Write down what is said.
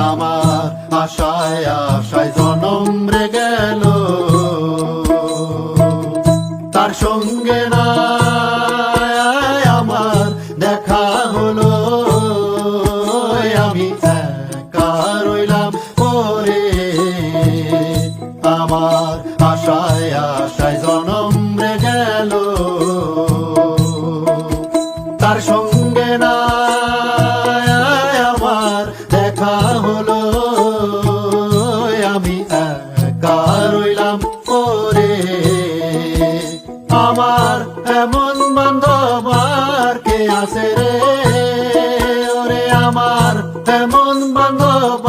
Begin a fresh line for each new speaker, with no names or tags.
আমার আশায় আশায় জনম রে গেল, তার সঙ্গে না আমার দেখা হলো। আমি একা রইলাম ওরে, আমার আশায় আশায় জনম রে গেল, তার সঙ্গে না আমার দেখা হলো। আমি একা রইলাম ওরে, আমার এমন বান্ধব আর কে আছে রে, ওরে আমার এমন বান্ধব